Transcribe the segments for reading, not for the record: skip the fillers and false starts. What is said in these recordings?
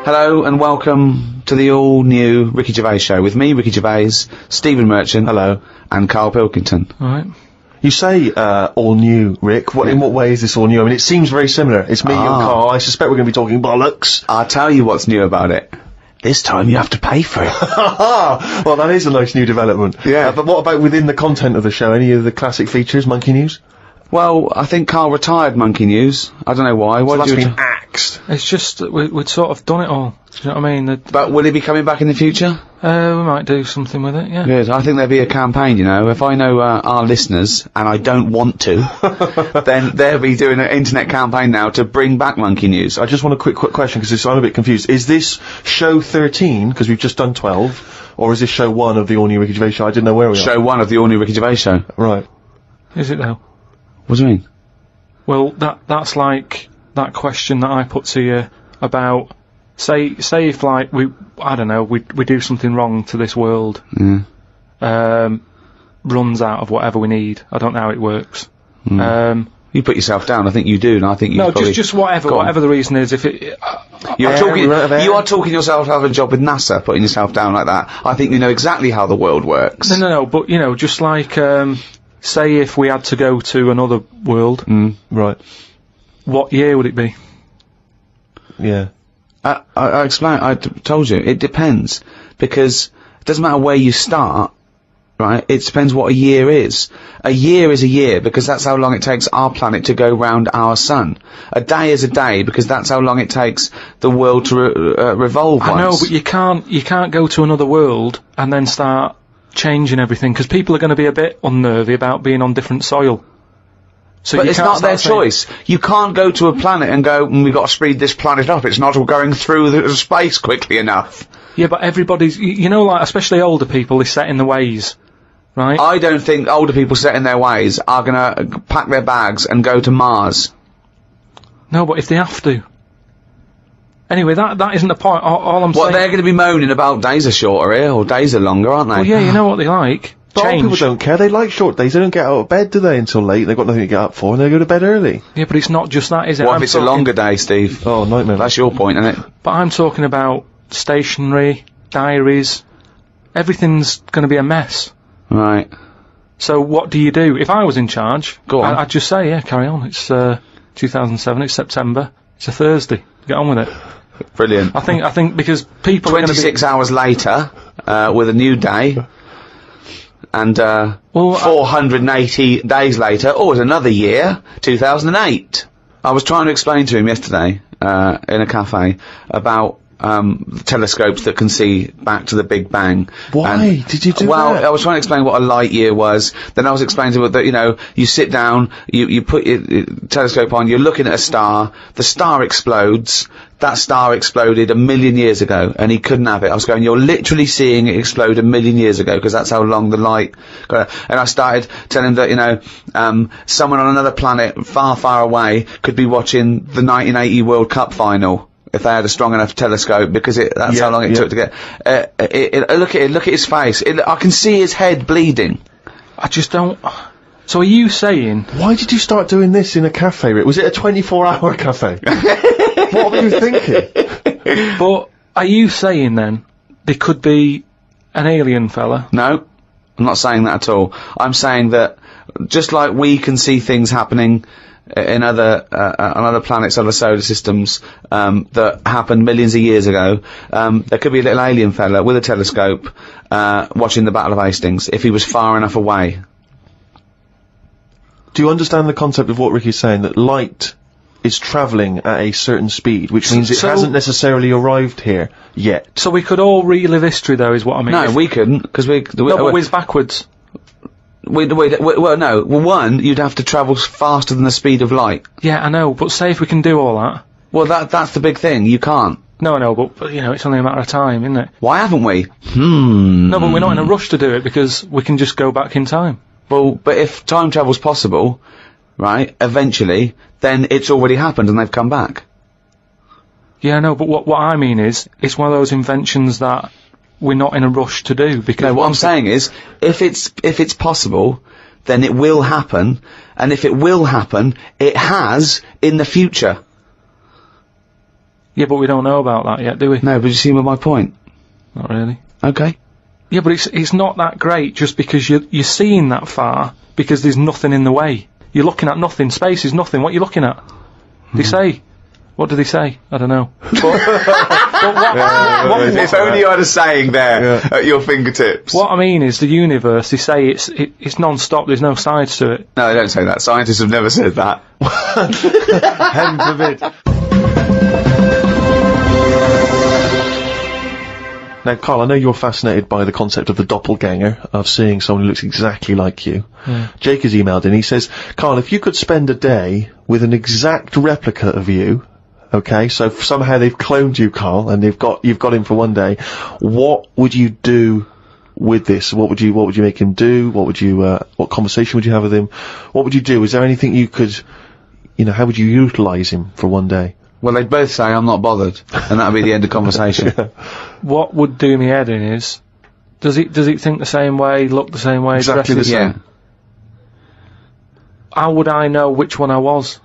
Hello and welcome to the all-new Ricky Gervais show with me, Ricky Gervais, Stephen Merchant, hello, and Karl Pilkington. Alright. You say, all new, Rick. In what way is this all new? I mean, it seems very similar. It's me and Karl. I suspect we're going to be talking bollocks. I'll tell you what's new about it. This time you have to pay for it. Well, that is a nice new development. Yeah. But what about within the content of the show? Any of the classic features, Monkey News? Well, I think Karl retired Monkey News. I don't know why. Why So did that's you been axed. It's just that we'd sort of done it all. Do you know what I mean? But will he be coming back in the future? We might do something with it, yeah. Good. I think there'll be a campaign, you know. If I know our listeners, and I don't want to, then they'll be doing an internet campaign now to bring back Monkey News. I just want a quick question, because I'm a bit confused. Is this show 13, because we've just done 12, or is this show 1 of the all-new Ricky Gervais show? I didn't know where we are. Show 1 of the all-new Ricky Gervais show. Right. Is it though? What do you mean? Well, that's like that question that I put to you about, say if like we do something wrong to this world, runs out of whatever we need. I don't know how it works. You put yourself down. I think you do, and I think you. No, just whatever the reason is. If it, you are talking yourself out of a job with NASA, putting yourself down like that. I think you know exactly how the world works. No, but you know, just like say if we had to go to another world, Right. what year would it be? Yeah. I explained. I told you it depends, because it doesn't matter where you start, right? It depends what a year is. A year is a year because that's how long it takes our planet to go round our sun. A day is a day because that's how long it takes the world to revolve. I know, but you can't go to another world and then start changing everything, because people are going to be a bit unnervy about being on different soil. So but it's not their choice. You can't go to a planet and go, we've got to speed this planet up. It's not going through the space quickly enough. Yeah, but everybody's, you know, like, especially older people, is set in the ways, right? I don't think older people set in their ways are going to pack their bags and go to Mars. No, but if they have to. Anyway, that isn't the point. All I'm saying... What, they're going to be moaning about days are shorter here, or days are longer, aren't they? Well, yeah, you know what they like. But old Change. people don't care. They like short days. They don't get out of bed, do they, until late? They've got nothing to get up for, and they go to bed early. Yeah, but it's not just that, is it? What if it's a longer day, Steve? Oh, nightmare. That's your point, isn't it? But I'm talking about stationery, diaries. Everything's going to be a mess. Right. So what do you do? If I was in charge, Go on. I'd just say, yeah, carry on. It's 2007. It's September. It's a Thursday. Get on with it. Brilliant. I think because people are going to be 26 hours later, with a new day, and 480 days later, it's another year, 2008. I was trying to explain to him yesterday, in a cafe, about telescopes that can see back to the Big Bang. Why did you do that? Well, I was trying to explain what a light year was. Then I was explaining to him that, you know, you sit down, you put your telescope on, you're looking at a star, the star explodes, that star exploded 1 million years ago, and he couldn't have it. I was going, you're literally seeing it explode 1 million years ago, because that's how long the light got. And I started telling him that, you know, someone on another planet far, far away could be watching the 1980 World Cup final if they had a strong enough telescope, because that's how long it took to get. Look at his face. I can see his head bleeding. I just don't. So are you saying? Why did you start doing this in a cafe, Rick? Was it a 24-hour cafe? What were you thinking? But are you saying then there could be an alien fella? No, I'm not saying that at all. I'm saying that just like we can see things happening in other on other planets, other solar systems, that happened millions of years ago, there could be a little alien fella with a telescope watching the Battle of Hastings if he was far enough away. Do you understand the concept of what Ricky's saying, that light is travelling at a certain speed, which means it hasn't necessarily arrived here yet? So we could all relive history, though, is what I mean. No, we couldn't, because but we're backwards. Well, no. Well, one, you'd have to travel faster than the speed of light. Yeah, I know, but say if we can do all that. Well, that's the big thing. You can't. No, but you know, it's only a matter of time, isn't it? Why haven't we? No, but we're not in a rush to do it, because we can just go back in time. Well, but if time travel's possible, right, eventually, then it's already happened and they've come back. Yeah, no, but what I mean is, it's one of those inventions that we're not in a rush to do, because... No, what I'm saying is, if it's possible, then it will happen, and if it will happen, it has in the future. Yeah, but we don't know about that yet, do we? No, but you see my point? Not really. Okay. Yeah, but it's not that great just because you're seeing that far, because there's nothing in the way. You're looking at nothing. Space is nothing. What are you looking at? They say. What do they say? I don't know. If only you had a saying there at your fingertips. What I mean is the universe, they say it's non-stop, there's no sides to it. No, they don't say that. Scientists have never said that. Heaven forbid. Now, Karl, I know you're fascinated by the concept of the doppelganger, of seeing someone who looks exactly like you. Yeah. Jake has emailed in. He says, Karl, if you could spend a day with an exact replica of you, okay, so somehow they've cloned you, Karl, and you've got him for one day, what would you do with this? What would you make him do? What conversation would you have with him? What would you do? Is there anything you could, how would you utilise him for one day? Well, they'd both say, I'm not bothered, and that'd be the end of conversation. What would do me head in is, does he think the same way, look the same way, Exactly dress the same. Yeah. How would I know which one I was?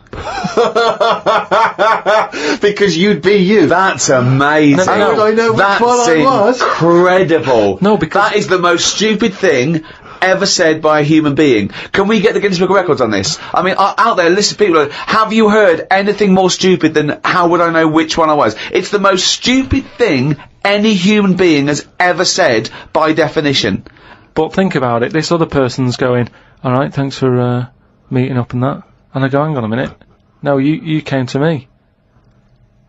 Because you'd be you. That's amazing. No, no. I know which That's one I was. incredible. No, because- that is the most stupid thing ever said by a human being. Can we get the Guinness Book of Records on this? I mean, out there, listen, people, have you heard anything more stupid than how would I know which one I was? It's the most stupid thing any human being has ever said by definition. But think about it, this other person's going, alright, thanks for meeting up and that. And I go, hang on a minute. No, you came to me.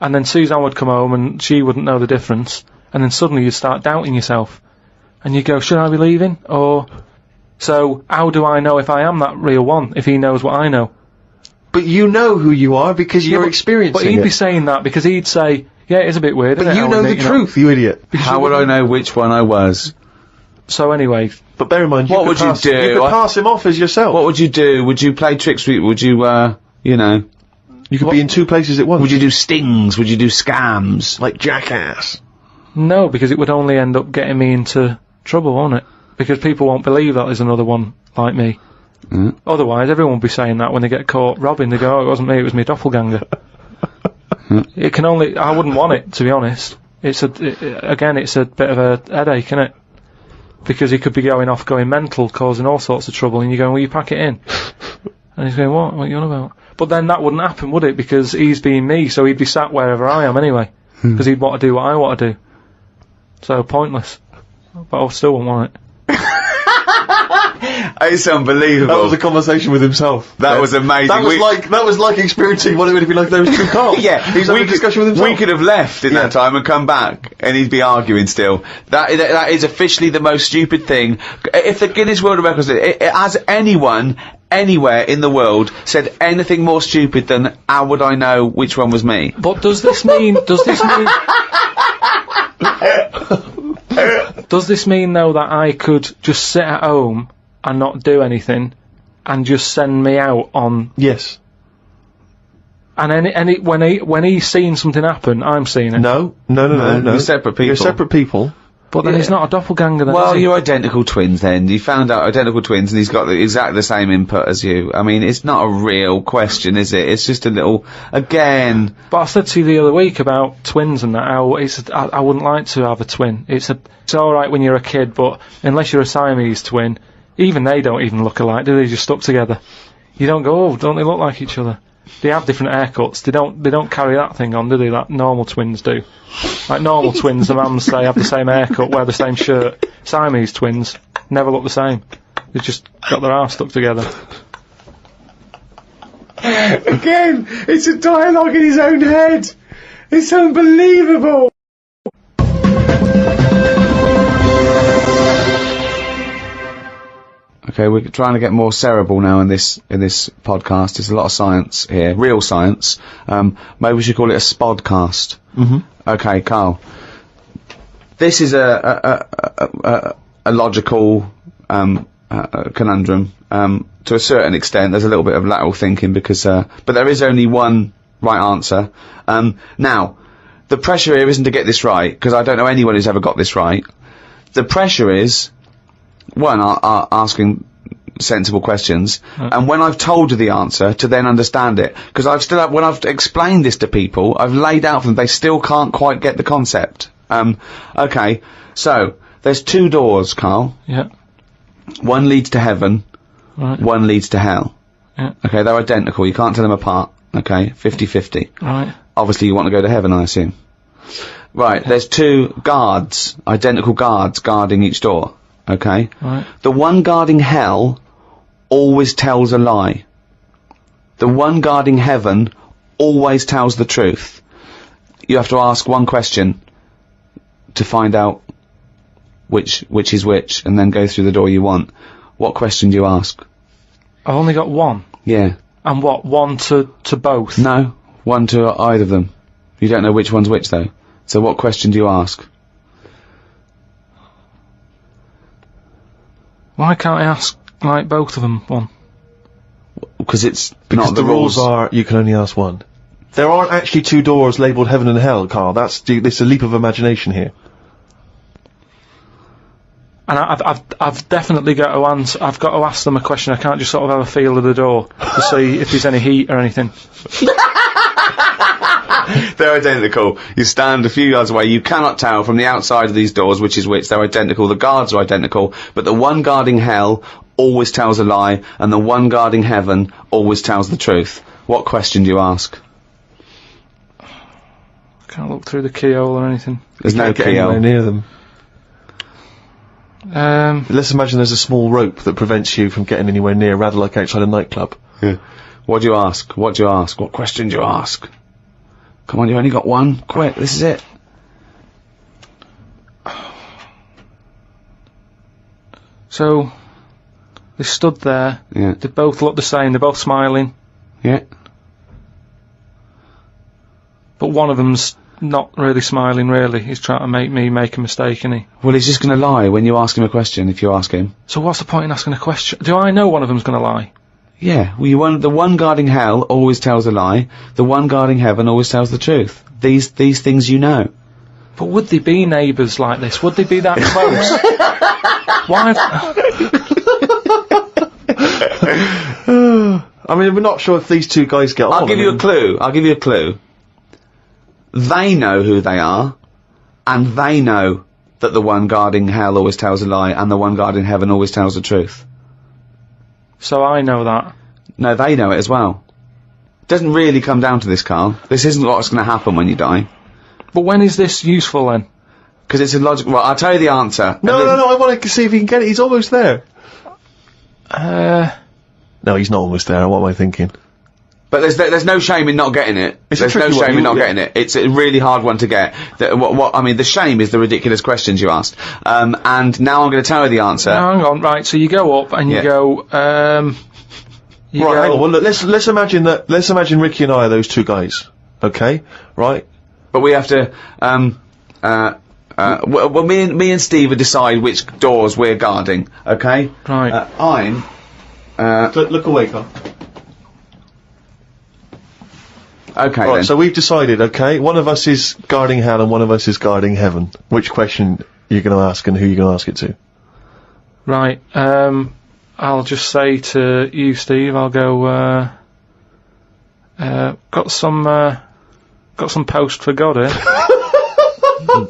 And then Suzanne would come home and she wouldn't know the difference. And then suddenly you'd start doubting yourself. And you go, should I be leaving? Or... So, how do I know if I am that real one, if he knows what I know? But you know who you are because you're experiencing But he'd it. be saying that because he'd say, yeah, it is a bit weird, But isn't it, you how know we're the meeting up?" truth, you idiot. How would I know which one I was? So anyway, But bear in mind, What would you do? You could pass him off as yourself. What would you do? Would you play tricks? Would you, You could be in two places at once. would you do stings? Would you do scams? like Jackass? no, because it would only end up getting me into trouble, won't it? Because people won't believe that there's another one like me. Otherwise, everyone would be saying that when they get caught robbing. They go, oh, it wasn't me, it was my doppelganger. It can only... I wouldn't want it, to be honest. It's a bit of a headache, isn't it? Because he could be going off, going mental, causing all sorts of trouble, and you're going, will you pack it in? And he's going, what are you on about? But then that wouldn't happen, would it? Because he's being me, so he'd be sat wherever I am anyway. Because he'd want to do what I want to do. So, pointless. But I still wouldn't want it. It's unbelievable. That was a conversation with himself. That was amazing. That was like experiencing what it would have been like if there was two Karls. Yeah, He's having a discussion with himself. We could have left in that time and come back, and he'd be arguing still. That is officially the most stupid thing. If the Guinness World Records, has anyone anywhere in the world said anything more stupid than how would I know which one was me? But does this mean though that I could just sit at home and not do anything and just send me out on... Yes. And when he's seeing something happen, I'm seeing it. No. You're separate people. You're separate people. But then he's not a doppelganger then, Well, is he? you're identical twins then. You found out identical twins and he's got exactly the same input as you. I mean, it's not a real question, is it? It's just a little... Again... But I said to you the other week about twins and that, how I wouldn't like to have a twin. It's alright when you're a kid, but unless you're a Siamese twin, even they don't even look alike, do they? Just stuck together. You don't go, oh, don't they look like each other? They have different haircuts. They don't carry that thing on, do they? That normal twins do. Like normal twins, the mums say have the same haircut, wear the same shirt. Siamese twins never look the same. They've just got their arse stuck together. Again, it's a dialogue in his own head. It's unbelievable. Okay, we're trying to get more cerebral now in this podcast. There's a lot of science here, real science. Maybe we should call it a spodcast. Okay, Karl. This is a logical conundrum. To a certain extent, there's a little bit of lateral thinking because, but there is only one right answer. Now, the pressure here isn't to get this right because I don't know anyone who's ever got this right. The pressure is. One, asking sensible questions, and when I've told you the answer, to then understand it. Because when I've explained this to people, I've laid out for them, they still can't quite get the concept. Okay, so, there's 2 doors, Karl. Yeah. One leads to heaven, Right. one leads to hell. Yeah. Okay, they're identical, you can't tell them apart. Okay, 50-50. Right. Obviously you want to go to heaven, I assume. Right, there's 2 guards, identical guards, guarding each door. Okay? Right. The one guarding hell always tells a lie. The one guarding heaven always tells the truth. You have to ask one question to find out which is which, and then go through the door you want. What question do you ask? I've only got one. Yeah. And what? One to both? No, one to either of them. You don't know which one's which, though. So what question do you ask? Why can't I ask, like, both of them one? Because it's Because not the rules. are you can only ask one. There aren't actually 2 doors labelled heaven and hell, Karl. It's a leap of imagination here. And I've definitely got to answer. I've got to ask them a question. I can't just sort of have a feel of the door to see if there's any heat or anything. They're identical. You stand a few yards away, you cannot tell from the outside of these doors which is which. They're identical. The guards are identical, but the one guarding hell always tells a lie, and the one guarding heaven always tells the truth. What question do you ask? Can't look through the keyhole or anything. There's no Can't get anywhere keyhole. near them. Um, Let's imagine there's a small rope that prevents you from getting anywhere near, rather like outside a nightclub. Yeah. What do you ask? What do you ask? What question do you ask? Come on, you only got one. Quick, this is it. So, they stood there. Yeah. They both look the same. They're both smiling. Yeah. But one of them's not really smiling, really. He's trying to make me make a mistake, isn't he? Well, he's just going to lie when you ask him a question, if you ask him. So what's the point in asking a question? Do I know one of them's going to lie? Yeah, well, the one guarding hell always tells a lie, the one guarding heaven always tells the truth. These things you know. But would they be neighbours like this? Would they be that close? Why? I mean, we're not sure if these 2 guys get on. I'll give you a clue. They know who they are, and they know that the one guarding hell always tells a lie, and the one guarding heaven always tells the truth. So I know that. No, they know it as well. It doesn't really come down to this, Karl. This isn't what's going to happen when you die. But when is this useful then? Because it's a logical... Well, I'll tell you the answer. No, I want to see if he can get it. He's almost there. No, he's not almost there. What am I thinking? But there's no shame in not getting it. It's a There's no tricky one, shame in not yeah. getting it. It's a really hard one to get. I mean, the shame is the ridiculous questions you asked. And now I'm going to tell you the answer. Now, hang on, right, so you go up and you Yeah. go, you Right, go, hang on. Well, look, let's imagine that. Let's imagine Ricky and I are those 2 guys. Okay, right? But we have to, well, me and Steve will decide which doors we're guarding, okay? Right. Look away, Karl. Okay Right, then. so we've decided. Okay, one of us is guarding hell and one of us is guarding heaven. Which question you're going to ask and who you're going to ask it to? right, I'll just say to you, Steve, I'll go, got some post for God here.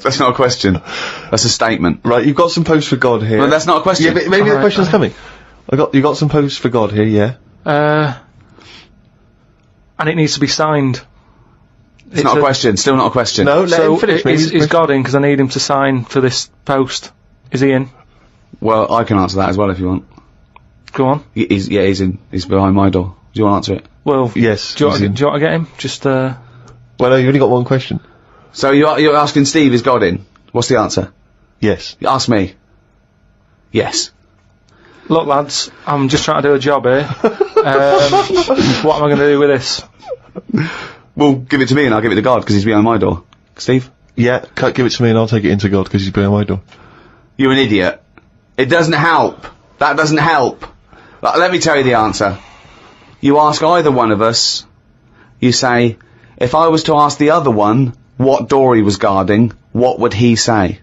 That's not a question. That's a statement. Right, you've got some posts for God here. Well, that's not a question. Yeah, but maybe the Alright, question's coming. You got some posts for God here, yeah. And it needs to be signed. It's not a question. Still not a question. No, let So, him finish. is God in? Because I need him to sign for this post. Is he in? Well, I can answer that as well if you want. Go on. He's in. He's behind my door. Do you want to answer it? Well, Yes. do you he's want in. to get him? Just, Well, no, you only got one question. So you're asking Steve, is God in? What's the answer? Yes. Ask me. Yes. look, lads, I'm just trying to do a job here. What am I going to do with this? Well, give it to me and I'll give it to God because he's behind my door. Steve? Yeah, give it to me and I'll take it into God because he's behind my door. You're an idiot. It doesn't help. That doesn't help. Let me tell you the answer. You ask either one of us, you say, if I was to ask the other one what door he was guarding, what would he say?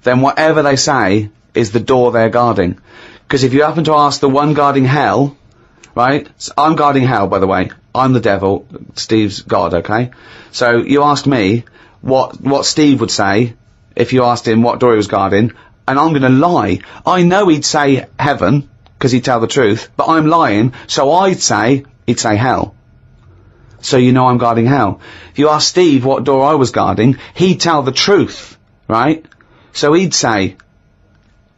Then whatever they say is the door they're guarding. Because if you happen to ask the one guarding hell, right? So I'm guarding hell, by the way. I'm the devil. Steve's God, okay? So you asked me what Steve would say if you asked him what door he was guarding, and I'm gonna lie. I know he'd say heaven, because he'd tell the truth, but I'm lying, so he'd say hell. So you know I'm guarding hell. If you ask Steve what door I was guarding, he'd tell the truth, right? So he'd say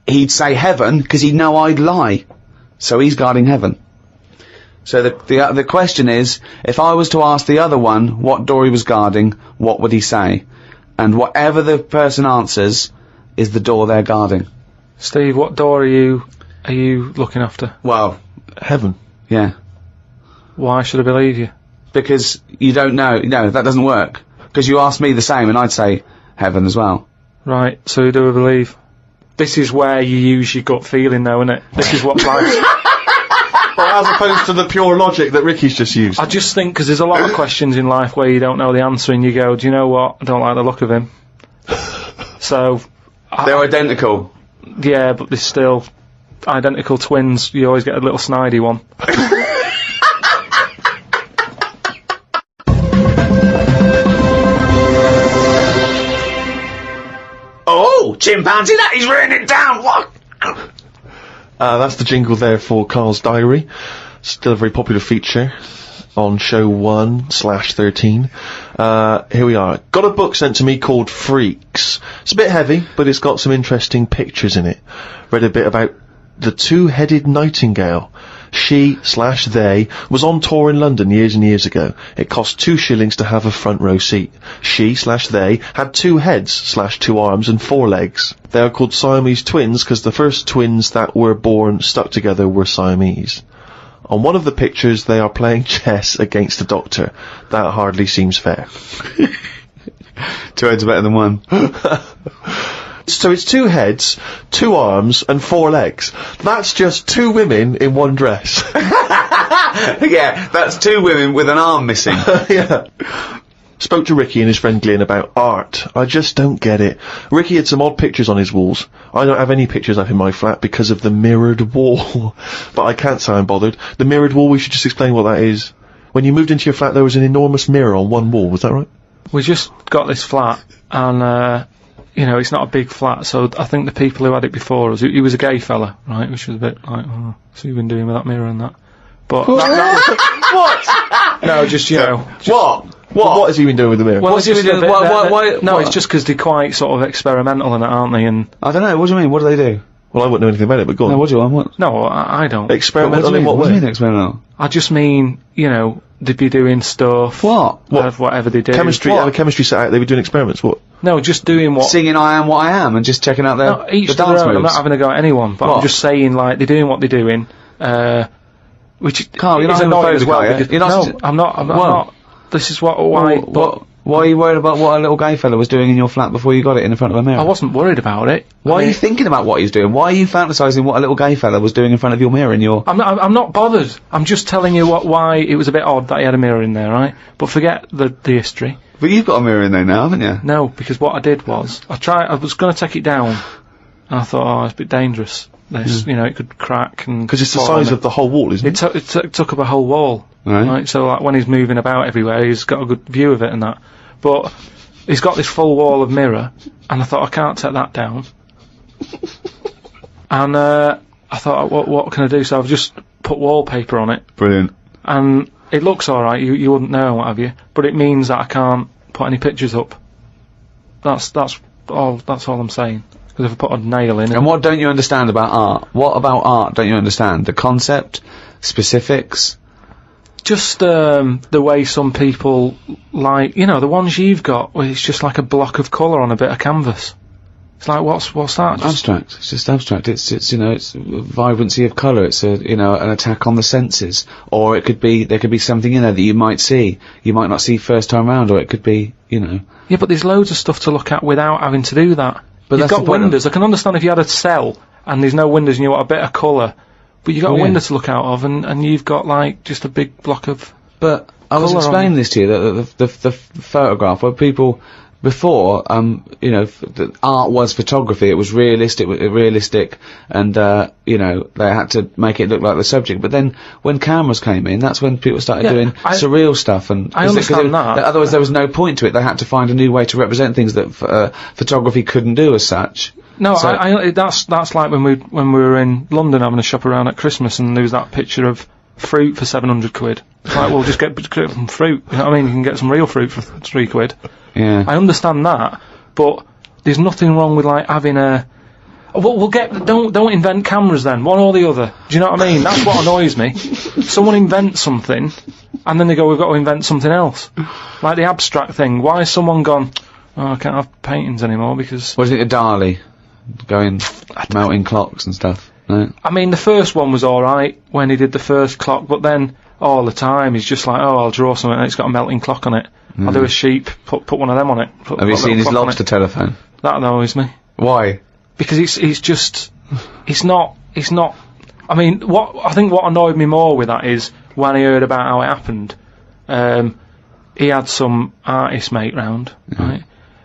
heaven, because he'd know I'd lie. So he's guarding heaven. So the question is, if I was to ask the other one what door he was guarding, what would he say? And whatever the person answers is the door they're guarding. Steve, what door are you looking after? Well, Heaven. yeah. Why should I believe you? Because you don't know. No, that doesn't work. Because you asked me the same, and I'd say heaven as well. Right, so who do I believe? This is where you use your gut feeling, though, isn't it? This is what life... Well, as opposed to the pure logic that Ricky's just used. I just think, because there's a lot of questions in life where you don't know the answer, and you go, do you know what? I don't like the look of him. So... They're identical. Yeah, but they're still identical twins. You always get a little snidey one. Oh, chimpanzee, that is raining down. What? That's the jingle there for Karl's Diary. Still a very popular feature on show 1/13. Here we are. Got a book sent to me called Freaks. It's a bit heavy, but it's got some interesting pictures in it. Read a bit about the two-headed nightingale. She/they was on tour in London years and years ago. It cost 2 shillings to have a front row seat. She/they had 2 heads/2 arms and 4 legs. They are called Siamese twins because the first twins that were born stuck together were Siamese. On one of the pictures, they are playing chess against the doctor. That hardly seems fair. 2 heads are better than 1. So it's 2 heads, 2 arms, and 4 legs. That's just 2 women in one dress. Yeah, that's 2 women with an arm missing. Yeah. Spoke to Ricky and his friend Glyn about art. I just don't get it. Ricky had some odd pictures on his walls. I don't have any pictures up in my flat because of the mirrored wall. But I can't say I'm bothered. The mirrored wall, we should just explain what that is. When you moved into your flat, there was an enormous mirror on one wall, was that right? We just got this flat, and, you know, it's not a big flat, so I think the people who had it before us, he was a gay fella, right, which was a bit like, oh, so you've been doing with that mirror and that. But that was, What? no, just, you know. What? What has he been doing with the mirror? Well, What's he been doing? Why? No, it's just because they're quite sort of experimental in it, aren't they? And I don't know, what do you mean? What do they do? Well, I wouldn't know anything about it, but go on. No, what do you want? What? no, I don't. Experimental in what What do you way? mean experimental? I just mean, you know, they'd be doing stuff. What? Of whatever they do. Chemistry, What? have a chemistry set out, they were doing experiments, what? No, just doing what. Singing I Am What I Am and just checking out No, each the to their dance own. I'm not moves. having a go at anyone, but What? I'm just saying, like, they're doing what they're doing, which Carl, you're is not annoying homophobic, as well. are you? Because, You're not no, I'm not. I'm What? not. This is why. Why are you worried about what a little gay fella was doing in your flat before you got it in front of a mirror? I wasn't worried about it. Why are you thinking about what he's doing? Why are you fantasising what a little gay fella was doing in front of your mirror in your... I'm not bothered. I'm just telling you why it was a bit odd that he had a mirror in there, right? But forget the history. But you've got a mirror in there now, haven't you? No, because what I did was I was going to take it down, and I thought, oh, it's a bit dangerous. This, you know, it could crack and. Because it's the fall on size me. of the whole wall, isn't it? It took up a whole wall. Right. So like when he's moving about everywhere, he's got a good view of it and that. But he's got this full wall of mirror, and I thought I can't take that down. And I thought, what can I do? So I've just put wallpaper on it, Brilliant. and it looks all right. You wouldn't know, what have you? But it means that I can't put any pictures up. That's all I'm saying. Because if I put a nail in, And what don't you understand about art? What about art don't you understand? The concept? Specifics? just the way some people like, you know, the ones you've got, where it's just like a block of colour on a bit of canvas. It's like, what's that? Just Abstract. It's just abstract. It's you know, it's vibrancy of colour. It's a, you know, an attack on the senses. Or it could be, there could be something in there that you might see. You might not see first time round, or it could be, you know. Yeah, but there's loads of stuff to look at without having to do that. But You've that's the got point of- windows. I can understand if you had a cell and there's no windows and you want a bit of colour, but you've got Oh, a yeah. window to look out of, and you've got like just a big block of. But I was Colour on explaining this to you, that the photograph where people before, you know, the art was photography. It was realistic, and you know, they had to make it look like the subject. But then, when cameras came in, that's when people started doing surreal stuff. And I understand that. Otherwise, there was no point to it. They had to find a new way to represent things that photography couldn't do as such. No, so that's like when we were in London having a shop around at Christmas, and there was that picture of fruit for 700 quid. It's like, well, just get some fruit. You know what I mean? You can get some real fruit for 3 quid. Yeah. I understand that, but there's nothing wrong with like having a. We'll get. Don't invent cameras then. One or the other. Do you know what I mean? That's what annoys me. Someone invents something, and then they go, "We've got to invent something else." Like the abstract thing. Why has someone gone? Oh, I can't have paintings anymore because. What do you think of Dali? Going melting clocks and stuff. No? I mean, the first one was alright when he did the first clock, but then all the time he's just like, oh, I'll draw something and it's got a melting clock on it. I'll do a sheep, put one of them on it. Have you seen his lobster telephone? That annoys me. Why? Because it's not, I mean, I think what annoyed me more with that is when I heard about how it happened, he had some artist mate round, right?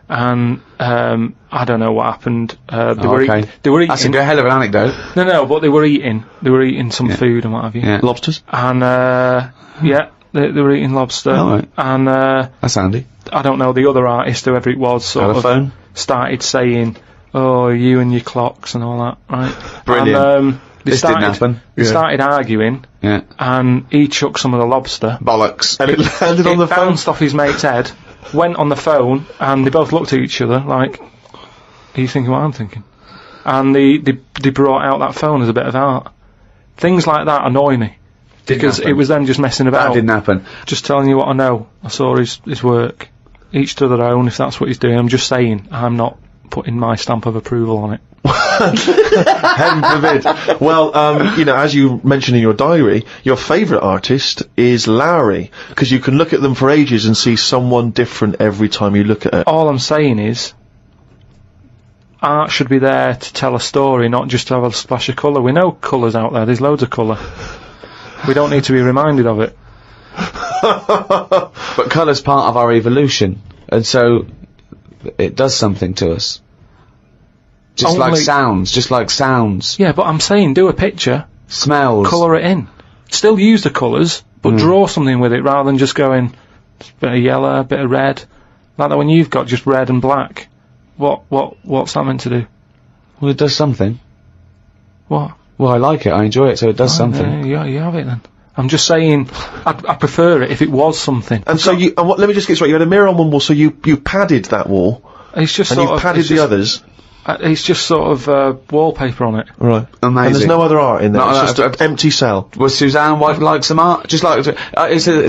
And I don't know what happened. They were eating. That's a hell of an anecdote. No, but they were eating some food and what have you. Yeah. Lobsters? And yeah, they were eating lobster. Oh, right. And that's handy. I don't know, the other artist, whoever it was, Telephone? started saying, "Oh, you and your clocks" and all that, right? Brilliant. And, this didn't happen. They started arguing. Yeah. And he chucked some of the lobster. Bollocks. And it landed on the phone? It bounced off his mate's head, went on the phone, and they both looked at each other like, are you thinking what I'm thinking? And they brought out that phone as a bit of art. Things like that annoy me. Because it was then just messing about. That didn't happen. Just telling you what I know. I saw his work. Each to their own, if that's what he's doing. I'm just saying, I'm not putting my stamp of approval on it. Heaven forbid. Well, you know, as you mentioned in your diary, your favourite artist is Lowry, because you can look at them for ages and see someone different every time you look at it. All I'm saying is, art should be there to tell a story, not just to have a splash of colour. We know colour's out there, there's loads of colour. We don't need to be reminded of it. But colour's part of our evolution, and so it does something to us. Just like sounds. Yeah, but I'm saying, do a picture. Smells. Colour it in. Still use the colours, but draw something with it rather than just going, a bit of yellow, a bit of red. Like that when you've got just red and black. What's that meant to do? Well, it does something. What? Well, I like it, I enjoy it, so it does something. Yeah, you have it then. I'm just saying, I prefer it if it was something. And so let me just get straight, you had a mirror on one wall, so you padded that wall. It's just and you padded the others. It's just sort of wallpaper on it. Right. Amazing. And there's no other art in there. It's just an empty cell. Was Suzanne like some art? Just like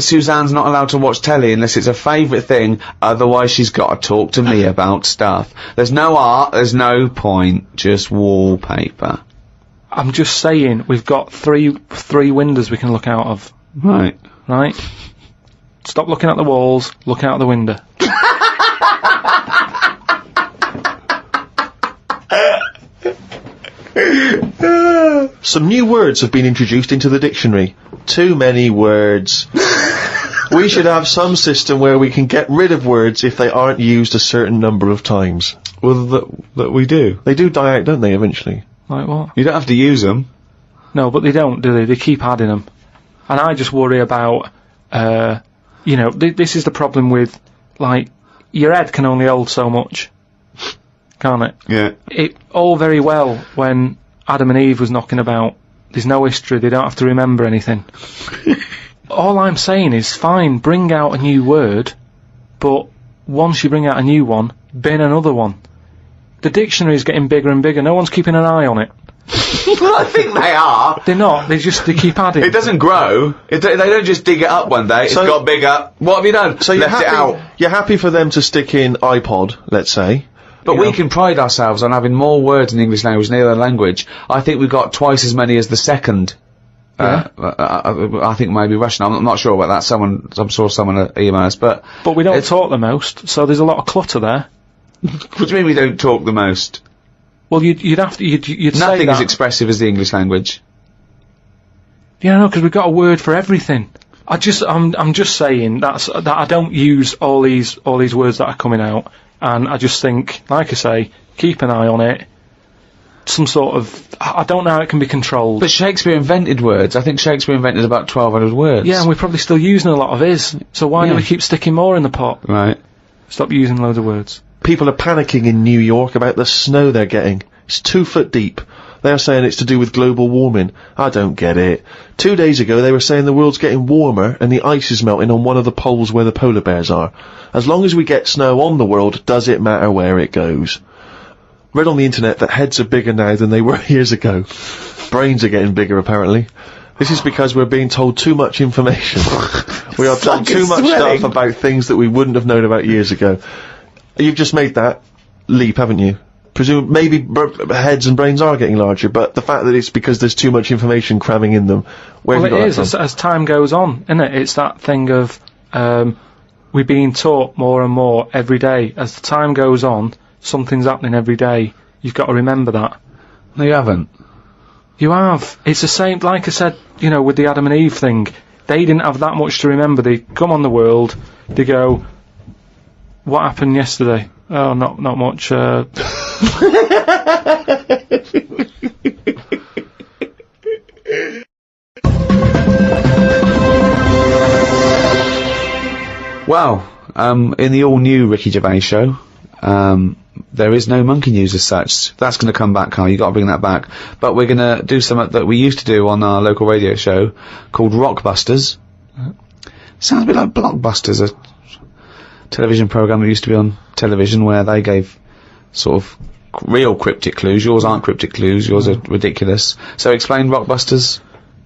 Suzanne's not allowed to watch telly unless it's a favourite thing. Otherwise, she's got to talk to me about stuff. There's no art. There's no point. Just wallpaper. I'm just saying, we've got three windows we can look out of. Right. Right. Stop looking at the walls. Look out the window. Some new words have been introduced into the dictionary. Too many words. We should have some system where we can get rid of words if they aren't used a certain number of times. Well, that we do. They do die out, don't they, eventually? Like what? You don't have to use them. No, but they don't, do they? They keep adding them. And I just worry about, you know, this is the problem with, like, your head can only hold so much. Can't it? Yeah. It all very well when Adam and Eve was knocking about. There's no history. They don't have to remember anything. All I'm saying is, fine, bring out a new word, but once you bring out a new one, bin another one. The dictionary is getting bigger and bigger. No one's keeping an eye on it. Well, I think they are. They're not. They keep adding. It doesn't grow. They don't just dig it up one day. So, it's got bigger. What have you done? So left it out. You're happy for them to stick in iPod, let's say. But we can pride ourselves on having more words in the English language than any other language. I think we've got twice as many as the second. Yeah. I think maybe Russian. I'm not sure about that. I'm sure someone email us, but we don't talk the most, so there's a lot of clutter there. What do you mean we don't talk the most? Well, you'd say nothing that. as expressive as the English language. Yeah, no, because we've got a word for everything. I'm just saying that I don't use all these words that are coming out And I just think, like I say, keep an eye on it. Some sort of, I don't know how it can be controlled. But Shakespeare invented words. I think Shakespeare invented about 1,200 words. Yeah, and we're probably still using a lot of his. So why do we keep sticking more in the pot? Right. Stop using loads of words. People are panicking in New York about the snow they're getting. It's 2 foot deep. They're saying it's to do with global warming. I don't get it. 2 days ago they were saying the world's getting warmer and the ice is melting on one of the poles where the polar bears are. As long as we get snow on the world, does it matter where it goes? Read on the internet that heads are bigger now than they were years ago. Brains are getting bigger apparently. This is because we're being told too much information. We are told too much stuff about things that we wouldn't have known about years ago. You've just made that leap, haven't you? Presume maybe heads and brains are getting larger, but the fact that it's because there's too much information cramming in them. Where have you got that from? As time goes on, isn't it? It's that thing of we're being taught more and more every day. As the time goes on, something's happening every day. You've got to remember that. No, you haven't. You have. It's the same, like I said, you know, with the Adam and Eve thing. They didn't have that much to remember. They come on the world, they go, what happened yesterday? Oh, not much. Well, in the all-new Ricky Gervais show, there is no monkey news as such. That's going to come back, Carl. You've got to bring that back. But we're going to do something that we used to do on our local radio show called Rockbusters. Sounds a bit like Blockbusters, a television programme that used to be on television where they gave sort of real cryptic clues. Yours aren't cryptic clues. Yours are ridiculous. So explain Rockbusters.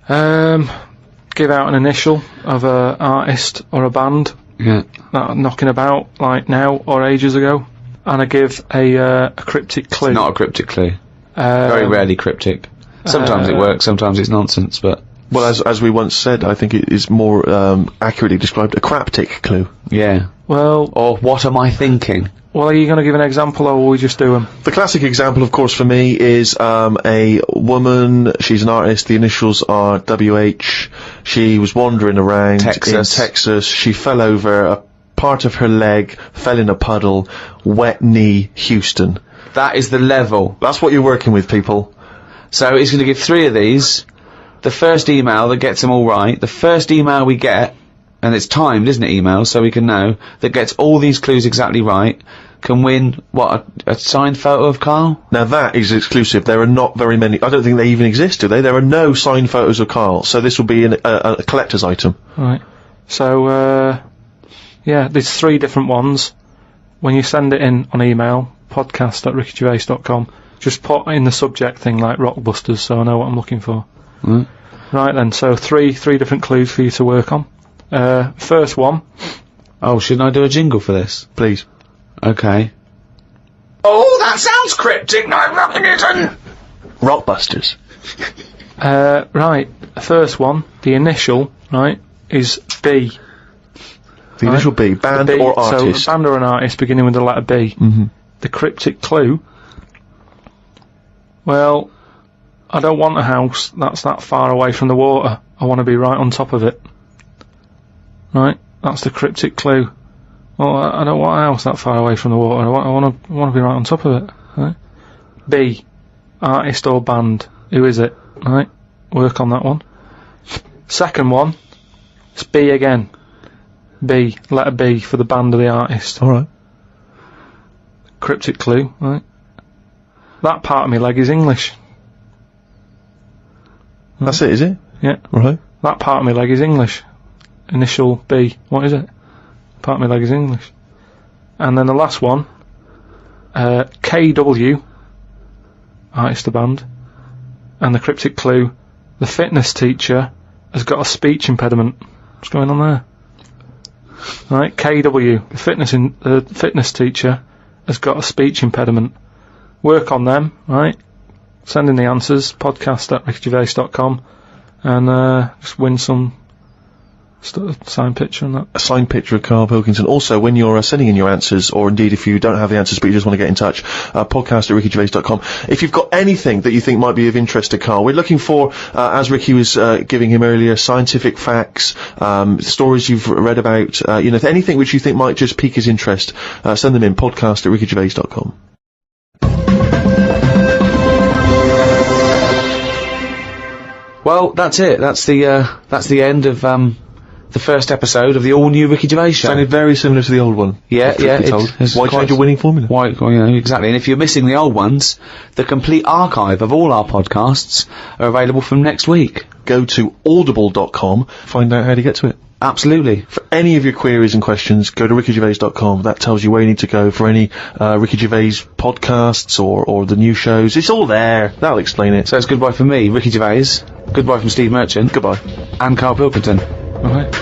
Give out an initial of a artist or a band that are knocking about like now or ages ago, and I give a cryptic clue. It's not a cryptic clue. Very rarely cryptic. Sometimes it works, sometimes it's nonsense, but... Well, as we once said, I think it is more accurately described a craptic clue. Yeah. Well... Or what am I thinking? Well, are you going to give an example, or will we just do them? The classic example, of course, for me is a woman. She's an artist. The initials are WH. She was wandering around in Texas. She fell over. A part of her leg fell in a puddle. Wet knee, Houston. That is the level. That's what you're working with, people. So he's going to give 3 of these. The first email that gets them all right. The first email we get, and it's timed, isn't it, email, so we can know, that gets all these clues exactly right, can win, what, a signed photo of Karl? Now that is exclusive. There are not very many. I don't think they even exist, do they? There are no signed photos of Karl, so this will be a collector's item. Right. So, yeah, there's 3 different ones. When you send it in on email, podcast@rickygervais.com, just put in the subject thing like Rockbusters, so I know what I'm looking for. Mm. Right then, so three different clues for you to work on. First one. Oh, shouldn't I do a jingle for this? Please. Okay. Oh, that sounds cryptic, no, Rockington! Rockbusters. Right, first one, the initial, right, is B. The initial B, band B, or artist? So, a band or an artist beginning with the letter B. Mm-hmm. The cryptic clue, well, I don't want a house that's that far away from the water. I want to be right on top of it. Right? That's the cryptic clue. Well, I don't want a house that far away from the water. I want to be right on top of it. Right? B. Artist or band. Who is it? Right? Work on that one. Second one. It's B again. B. Letter B for the band or the artist. Alright. Cryptic clue. Right? That part of my leg is English. That's it, is it? Yeah. Right. That part of my leg is English. Initial B. What is it? Part of my leg is English. And then the last one, KW, artist or band, and the cryptic clue, the fitness teacher has got a speech impediment. What's going on there? Right, KW, the fitness teacher has got a speech impediment. Work on them, right? Send in the answers, podcast@rickygervais.com, and just win some Signed picture and that. A signed picture of Karl Pilkington. Also, when you're sending in your answers, or indeed if you don't have the answers but you just want to get in touch, podcast@rickygervais.com. If you've got anything that you think might be of interest to Karl, we're looking for, as Ricky was giving him earlier, scientific facts, stories you've read about, anything which you think might just pique his interest, send them in, podcast@rickygervais.com. Well, that's it. That's the end of the first episode of the all-new Ricky Gervais show. Sounded very similar to the old one. Yeah. Why change a winning formula? Why, exactly. And if you're missing the old ones, the complete archive of all our podcasts are available from next week. Go to audible.com, find out how to get to it. Absolutely. For any of your queries and questions, go to rickygervais.com. That tells you where you need to go for any Ricky Gervais podcasts or the new shows. It's all there. That'll explain it. So it's goodbye from me, Ricky Gervais. Goodbye from Steve Merchant. Goodbye. And Karl Pilkington. All right.